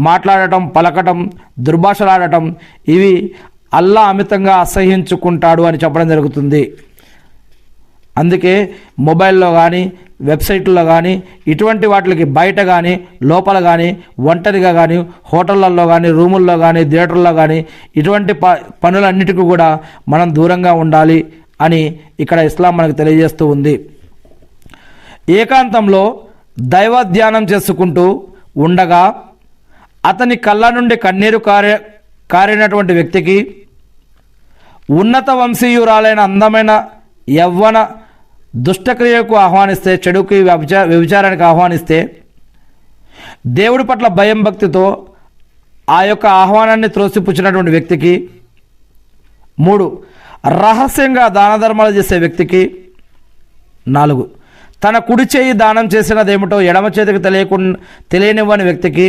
మాట్లాడటం, పలకటం, దుర్భాషలాడటం ఇవి అల్లా అమితంగా అసహ్యించుకుంటాడు అని చెప్పడం జరుగుతుంది. అందుకే మొబైల్లో కానీ వెబ్సైట్లో కానీ ఇటువంటి వాటికి బయట కానీ లోపల కానీ ఒంటరిగా కానీ హోటళ్ళల్లో కానీ రూముల్లో కానీ థియేటర్లో కానీ ఇటువంటి పనులన్నిటికీ కూడా మనం దూరంగా ఉండాలి అని ఇక్కడ ఇస్లాం మనకు తెలియజేస్తూ ఉంది. ఏకాంతంలో దైవ ధ్యానం చేసుకుంటూ ఉండగా అతని కళ్ళ నుండి కన్నీరు కారినటువంటి వ్యక్తికి ఉన్నత వంశీయురాలైన అందమైన యవ్వన దుష్టక్రియకు ఆహ్వానిస్తే, చెడుకి వ్యభిచారానికి ఆహ్వానిస్తే దేవుడి పట్ల భయం భక్తితో ఆ యొక్క ఆహ్వానాన్ని త్రోసిపుచ్చినటువంటి వ్యక్తికి, 3 రహస్యంగా దాన ధర్మాలు చేసే వ్యక్తికి, 4 తన కుడి చేయి దానం చేసినదేమిటో ఎడమ చేతికి తెలియనివ్వని వ్యక్తికి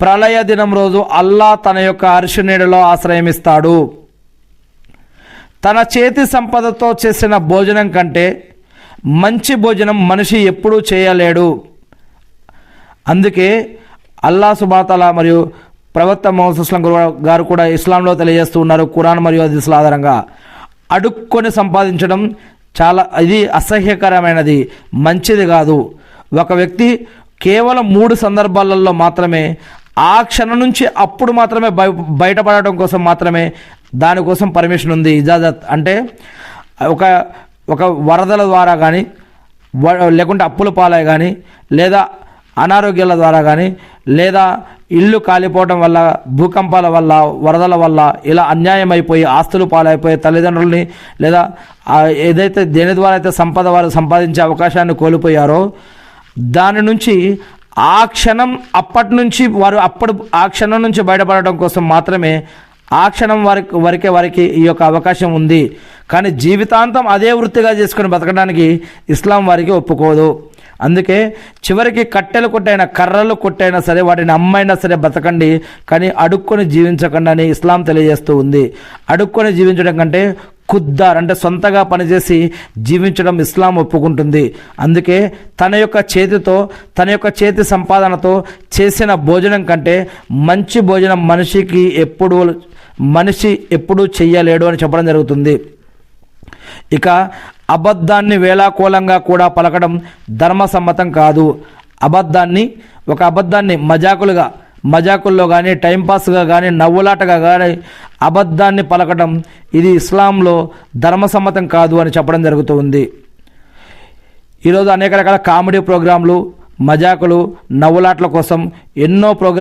ప్రళయ దినం రోజు అల్లా తన యొక్క అర్షు నీడలో ఆశ్రయమిస్తాడు. తన చేతి సంపదతో చేసిన భోజనం కంటే మంచి భోజనం మనిషి ఎప్పుడూ చేయలేడు. అందుకే అల్లా సుబ్హానహు వ తఆలా మరియు ప్రవక్త ముహమ్మద్ సల్లల్లాహు అలైహి వసల్లం గారు కూడా ఇస్లాంలో తెలియజేస్తూ ఉన్నారు, ఖురాన్ మరియు హదీసుల ఆధారంగా అడుక్కొని సంపాదించడం ఇది అసహ్యకరమైనది, మంచిది కాదు. ఒక వ్యక్తి కేవలం 3 సందర్భాలలో మాత్రమే ఆ క్షణం నుంచి అప్పుడు మాత్రమే బయటపడటం కోసం మాత్రమే దానికోసం పర్మిషన్ ఉంది, ఇజాజత్. అంటే ఒక వరదల ద్వారా కానీ, లేకుంటే అప్పుల పాలై కానీ, లేదా అనారోగ్యాల ద్వారా కానీ, లేదా ఇల్లు కాలిపోవడం వల్ల, భూకంపాల వల్ల, వరదల వల్ల ఇలా అన్యాయం అయిపోయి ఆస్తులు పాలైపోయి తల్లిదండ్రులని లేదా ఏదైతే దేని ద్వారా అయితే సంపద వారు సంపాదించే అవకాశాన్ని కోల్పోయారో దాని నుంచి అప్పటి నుంచి వారు ఆ క్షణం నుంచి బయటపడడం కోసం మాత్రమే ఆ క్షణం వారికి ఈ యొక్క అవకాశం ఉంది. కానీ జీవితాంతం అదే వృత్తిగా చేసుకుని బతకడానికి ఇస్లాం వారికి ఒప్పుకోదు. అందుకే చివరికి కట్టెలు కొట్టైనా కర్రలు కొట్టైనా సరే వాటిని అమ్మైనా సరే బతకండి, కానీ అడుక్కొని జీవించకండి అని ఇస్లాం తెలియజేస్తూ ఉంది. అడుక్కొని జీవించడం కంటే ఖుద్దార్ అంటే సొంతగా పనిచేసి జీవించడం ఇస్లాం ఒప్పుకుంటుంది. అందుకే తన యొక్క చేతి సంపాదనతో చేసిన భోజనం కంటే మంచి భోజనం మనిషి ఎప్పుడూ చెయ్యలేడు అని చెప్పడం జరుగుతుంది. ఇక అబద్ధాన్ని వేళాకోళంగా కూడా పలకడం ధర్మసమ్మతం కాదు. ఒక అబద్ధాన్ని మజాకుల్లో కానీ టైంపాస్గా కానీ నవ్వులాటగా కానీ అబద్ధాన్ని పలకడం ఇది ఇస్లాంలో ధర్మసమ్మతం కాదు అని చెప్పడం జరుగుతూ ఉంది. ఈరోజు అనేక రకాల కామెడీ ప్రోగ్రాంలు, మజాకులు, నవ్వులాటల కోసం ఎన్నో